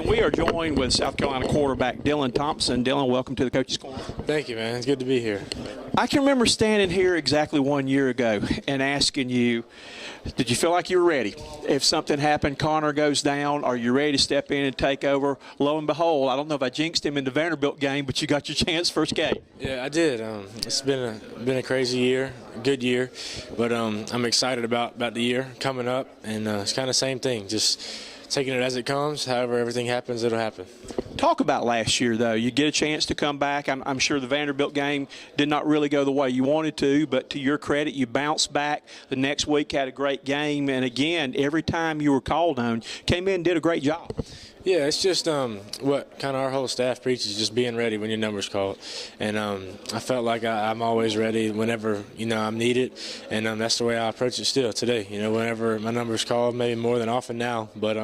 We are joined with South Carolina quarterback Dylan Thompson. Dylan, welcome to the Coach's Corner. Thank you, man. It's good to be here. I can remember standing here exactly 1 year ago and asking you, did you feel like you were ready? If something happened, Connor goes down, are you ready to step in and take over? Lo and behold, I don't know if I jinxed him in the Vanderbilt game, but you got your chance first game. Yeah, I did. It's been a crazy year, a good year, but I'm excited about the year coming up, and it's kind of the same thing, just taking it as it comes. However everything happens, it'll happen. Talk about last year, though. You get a chance to come back. I'm sure the Vanderbilt game did not really go the way you wanted to, but to your credit, you bounced back. The next week had a great game, and again, every time you were called on, came in and did a great job. Yeah, it's just what kind of our whole staff preaches, just being ready when your number's called. And I felt like I'm always ready whenever, I'm needed. And that's the way I approach it still today. Whenever my number's called, maybe more than often now. But,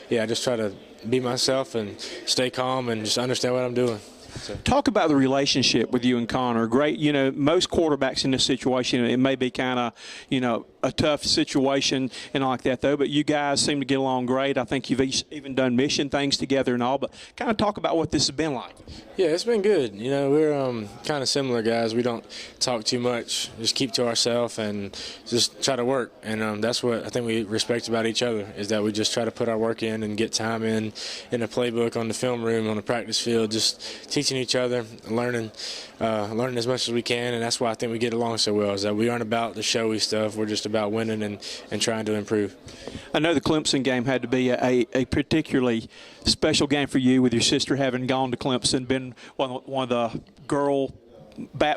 yeah, I just try to be myself and stay calm and just understand what I'm doing. So. Talk about the relationship with you and Connor. Great, most quarterbacks in this situation, it may be kind of, a tough situation and all like that, though, but you guys seem to get along great. I think you've even done mission things together and all, but kind of talk about what this has been like. Yeah, it's been good. We're kind of similar guys. We don't talk too much, just keep to ourselves and just try to work. And that's what I think we respect about each other, is that we just try to put our work in and get time in the playbook, on the film room, on the practice field, just teaching each other, learning as much as we can. And that's why I think we get along so well, is that we aren't about the showy stuff. We're just about winning and trying to improve. I know the Clemson game had to be a particularly special game for you, with your sister having gone to Clemson, been one of the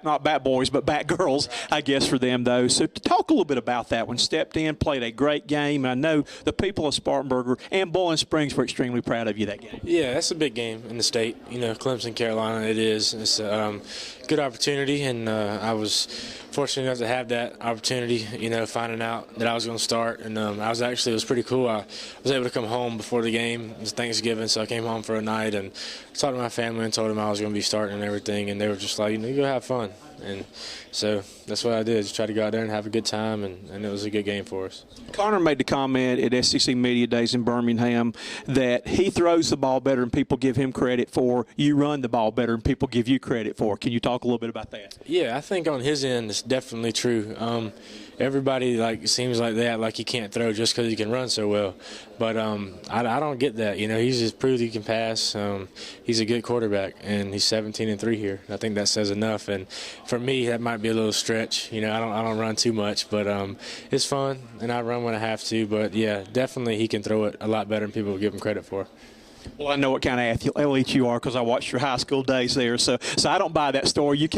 not bat boys, but bat girls, I guess, for them, though. So talk a little bit about that one. Stepped in, played a great game. I know the people of Spartanburg and Bowling Springs were extremely proud of you that game. Yeah, that's a big game in the state. Clemson, Carolina, it is. It's a good opportunity, and I was fortunate enough to have that opportunity, finding out that I was going to start. And it was pretty cool. I was able to come home before the game. It was Thanksgiving, so I came home for a night and talked to my family and told them I was going to be starting and everything. And they were just like, go have fun. And so that's what I did, just try to go out there and have a good time, and it was a good game for us. Connor made the comment at SEC Media Days in Birmingham that he throws the ball better than people give him credit for. You run the ball better than people give you credit for. Can you talk a little bit about that? Yeah, I think on his end it's definitely true. Everybody seems like that, like he can't throw just because he can run so well. But I don't get that. He's just proved he can pass. He's a good quarterback, and he's 17-3 here. I think that says enough. And for me, that might be a little stretch. I don't run too much, but it's fun, and I run when I have to. But yeah, definitely he can throw it a lot better than people give him credit for. Well, I know what kind of athlete you are because I watched your high school days there. So I don't buy that story. You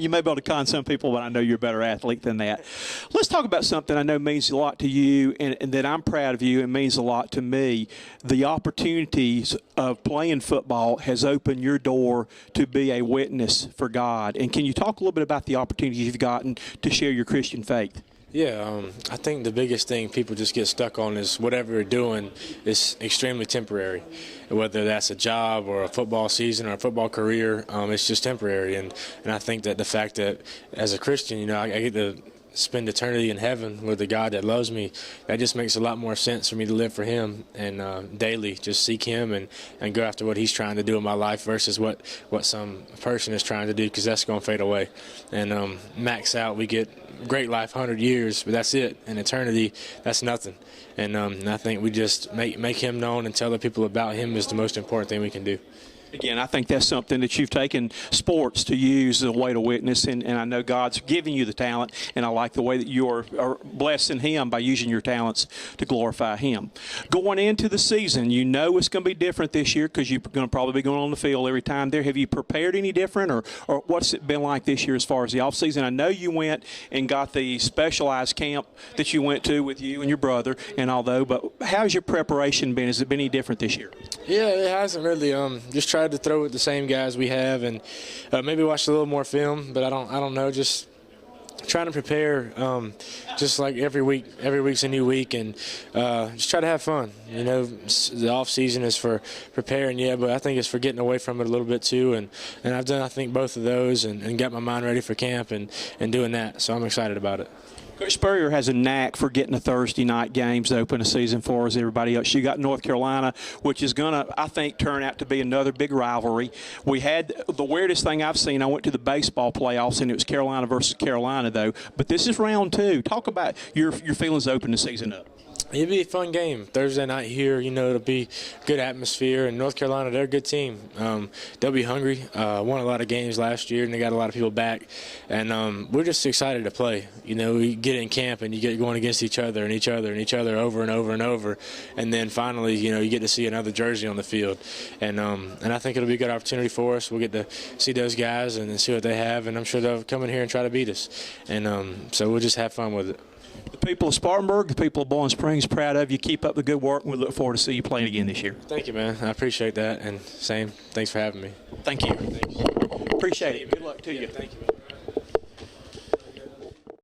may be able to con some people, but I know you're a better athlete than that. Let's talk about something I know means a lot to you and that I'm proud of you and means a lot to me. The opportunities of playing football has opened your door to be a witness for God. And can you talk a little bit about the opportunities you've gotten to share your Christian faith? Yeah, I think the biggest thing people just get stuck on is whatever you're doing is extremely temporary. Whether that's a job or a football season or a football career, it's just temporary. And I think that the fact that as a Christian, I get to spend eternity in heaven with the God that loves me, that just makes a lot more sense for me to live for him and daily just seek him and go after what he's trying to do in my life versus what some person is trying to do, because that's going to fade away. And max out, we get great life, 100 years, but that's it. In eternity, that's nothing. And I think we just make him known and tell the people about him is the most important thing we can do. Again, I think that's something that you've taken sports to use as a way to witness, and I know God's giving you the talent, and I like the way that you are blessing him by using your talents to glorify him. Going into the season, it's going to be different this year because you're going to probably be going on the field every time there. Have you prepared any different, or what's it been like this year as far as the offseason? I know you went and got the specialized camp that you went to with you and your brother and all that, but how's your preparation been? Has it been any different this year? Yeah, it hasn't really. Just tried to throw with the same guys we have, and maybe watch a little more film. But I don't know. Just trying to prepare, just like every week's a new week, and just try to have fun. The off season is for preparing, but I think it's for getting away from it a little bit too. And I've done, I think, both of those, and got my mind ready for camp and doing that. So I'm excited about it. Coach Spurrier has a knack for getting the Thursday night games to open the season for us, everybody else. You got North Carolina, which is going to, I think, turn out to be another big rivalry. We had the weirdest thing I've seen. I went to the baseball playoffs, and it was Carolina versus Carolina, though. But this is round 2. Talk about your feelings to open the season up. It'll be a fun game Thursday night here. It'll be good atmosphere. And North Carolina, they're a good team. They'll be hungry. Won a lot of games last year, and they got a lot of people back. And we're just excited to play. We get in camp, and you get going against each other and each other and each other over and over and over. And then finally, you get to see another jersey on the field. And I think it'll be a good opportunity for us. We'll get to see those guys and see what they have. And I'm sure they'll come in here and try to beat us. And so we'll just have fun with it. The people of Spartanburg, the people of Bowling Springs, proud of you. Keep up the good work, and we look forward to see you playing again this year. Thank you, man. I appreciate that. And same, thanks for having me. Thank you. Appreciate it. Good luck to you. Thank you.